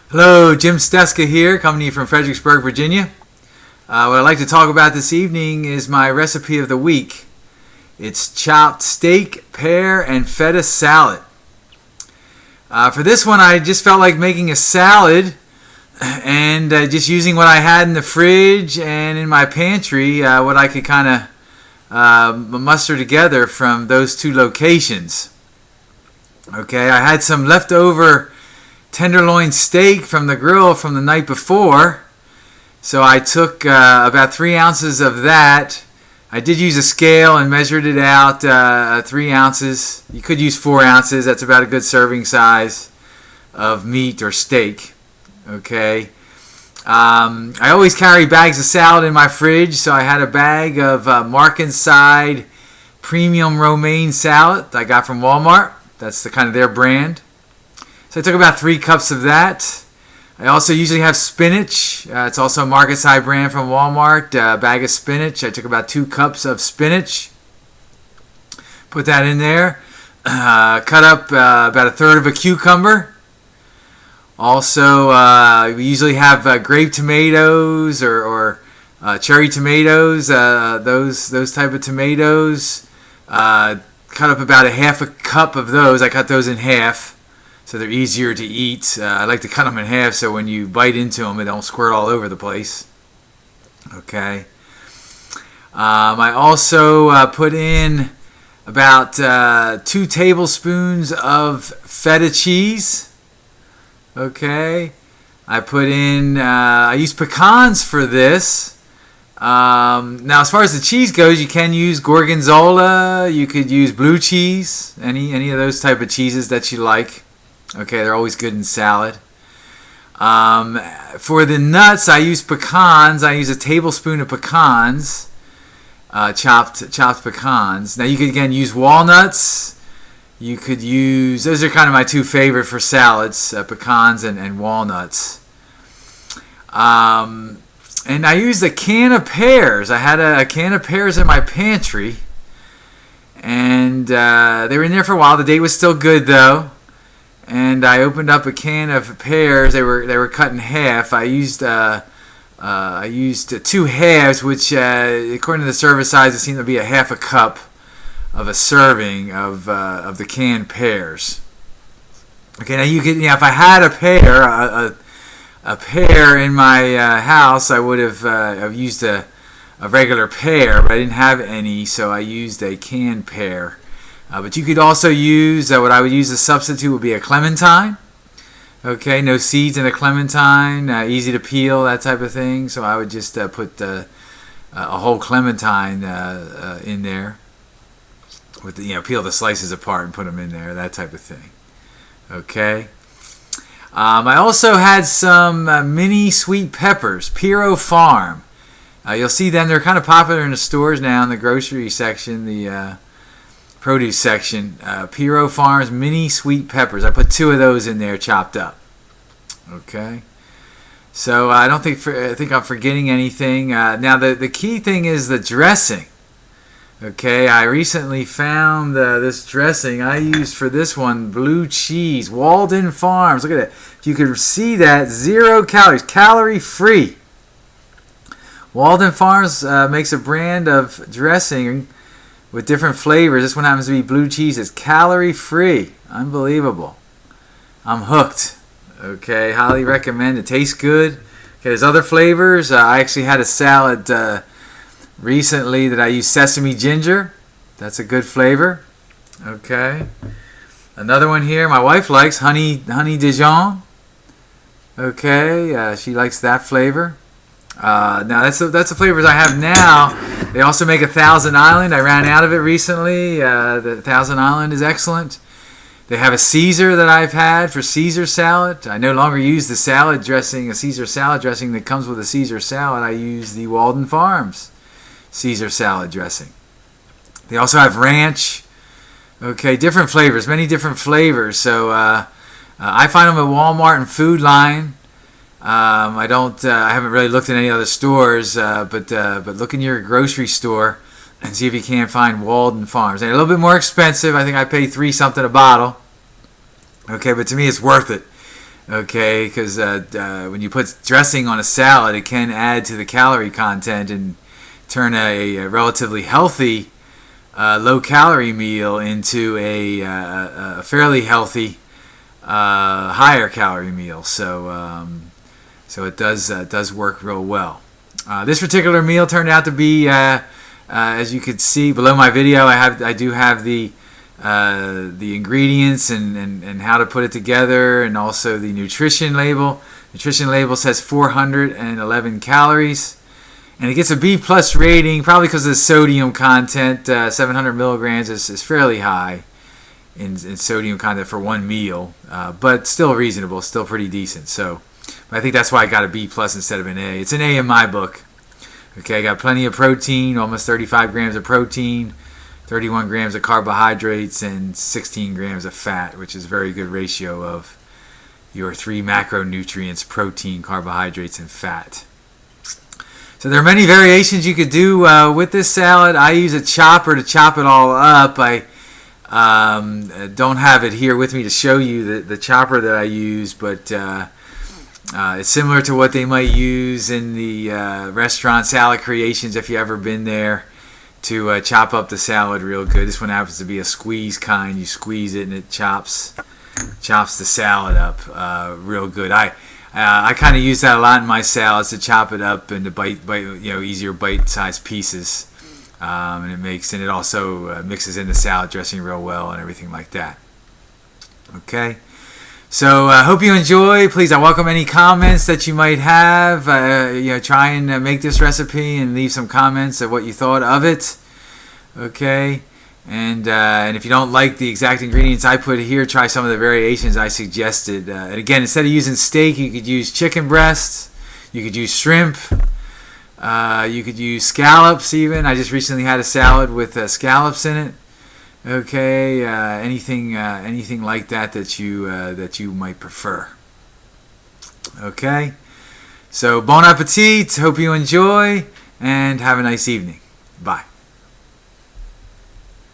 Hello, Jim Steska here, coming to you from Fredericksburg, Virginia. What I'd like to talk about this evening is my recipe of the week. It's chopped steak, pear, and feta salad. For this one, I just felt like making a salad and just using what I had in the fridge and in my pantry, what I could kind of muster together from those two locations. Okay, I had some leftover tenderloin steak from the grill from the night before, so I took about 3 ounces of that. I did use a scale and measured it out, 3 ounces. You could use 4 ounces. That's about a good serving size of meat or steak. Okay. I always carry bags of salad in my fridge, so I had a bag of Mark-Inside premium romaine salad I got from Walmart. That's the kind of their brand. So I took about 3 cups of that. I also usually have spinach. It's also a Mark-Inside brand from Walmart. A bag of spinach. I took about 2 cups of spinach. Put that in there. Cut up about a third of a cucumber. Also, we usually have grape tomatoes or cherry tomatoes. Those type of tomatoes. Cut up about a half a cup of those. I cut those in half, so they're easier to eat. I like to cut them in half so when you bite into them, it don't squirt all over the place. Okay. I also put in about 2 tablespoons of feta cheese. Okay. I put in, I use pecans for this. Now, as far as the cheese goes, you can use gorgonzola. You could use blue cheese, any of those type of cheeses that you like. Okay, they're always good in salad. For the nuts, I use pecans. I use a tablespoon of pecans, chopped pecans. Now, you could again use walnuts. You could use, those are kind of my 2 favorite for salads, pecans and walnuts. And I used a can of pears. I had a can of pears in my pantry, and they were in there for a while. The date was still good though. And I opened up a can of pears. They were cut in half. I used 2 halves, which according to the service size, it seemed to be a half a cup of a serving of the canned pears. Okay, now you could, if I had a pear in my house, I would have used a regular pear, but I didn't have any, so I used a canned pear. But you could also use, what I would use as a substitute would be a clementine. Okay, no seeds in a clementine, easy to peel, that type of thing. So I would just put a whole clementine in there, with peel the slices apart and put them in there, that type of thing. Okay. I also had some mini sweet peppers, Pear Farm. You'll see them; they're kind of popular in the stores now, in the grocery section, the produce section. Pear Farm's mini sweet peppers. I put 2 of those in there, chopped up. Okay. So I think I'm forgetting anything. Now the key thing is the dressing. Okay, I recently found this dressing I used for this one, blue cheese, Walden Farms. Look at it. If you can see that, 0 calories, calorie free. Walden Farms makes a brand of dressing with different flavors. This one happens to be blue cheese. It's calorie free. Unbelievable. I'm hooked. Okay, highly recommend. It tastes good. Okay, there's other flavors. I actually had a salad recently that I use sesame ginger. That's a good flavor. Okay. Another one here my wife likes, honey Dijon. Okay, she likes that flavor. Now that's the flavors I have now. They also make a Thousand Island. I ran out of it recently. The Thousand Island is excellent. They have a Caesar that I've had for Caesar salad. I no longer use the salad dressing, a Caesar salad dressing that comes with a Caesar salad. I use the Walden Farms Caesar salad dressing. They also have ranch. Okay, different flavors, many different flavors. So I find them at Walmart and Food Line. I haven't really looked in any other stores, but look in your grocery store and see if you can't find Walden Farms. They're a little bit more expensive. I think I pay $3 something a bottle. Okay, but to me it's worth it. Okay, because when you put dressing on a salad, it can add to the calorie content and turn a relatively healthy, low-calorie meal into a fairly healthy, higher calorie meal. So it does work real well. This particular meal turned out to be, as you could see below my video, I do have the ingredients and how to put it together, and also the nutrition label. Nutrition label says 411 calories, and it gets a B plus rating, probably because of the sodium content. 700 milligrams is fairly high in sodium content for one meal, but still reasonable, still pretty decent. So I think that's why I got a B plus instead of an A. It's an A in my book. Okay, I got plenty of protein, almost 35 grams of protein, 31 grams of carbohydrates, and 16 grams of fat, which is a very good ratio of your three macronutrients: protein, carbohydrates, and fat. So there are many variations you could do with this salad. I use a chopper to chop it all up. I don't have it here with me to show you the chopper that I use, but it's similar to what they might use in the restaurant Salad Creations, if you've ever been there, to chop up the salad real good. This one happens to be a squeeze kind. You squeeze it and it chops the salad up real good. I kind of use that a lot in my salads, to chop it up into easier bite-sized pieces, and it also mixes in the salad dressing real well and everything like that. Okay. So I hope you enjoy. Please, I welcome any comments that you might have. Try and make this recipe and leave some comments of what you thought of it. Okay, and if you don't like the exact ingredients I put here, try some of the variations I suggested. And again, instead of using steak, you could use chicken breasts. You could use shrimp. You could use scallops even. I just recently had a salad with scallops in it. Okay, anything like that you might prefer. Okay, so bon appetit. Hope you enjoy, and have a nice evening. Bye.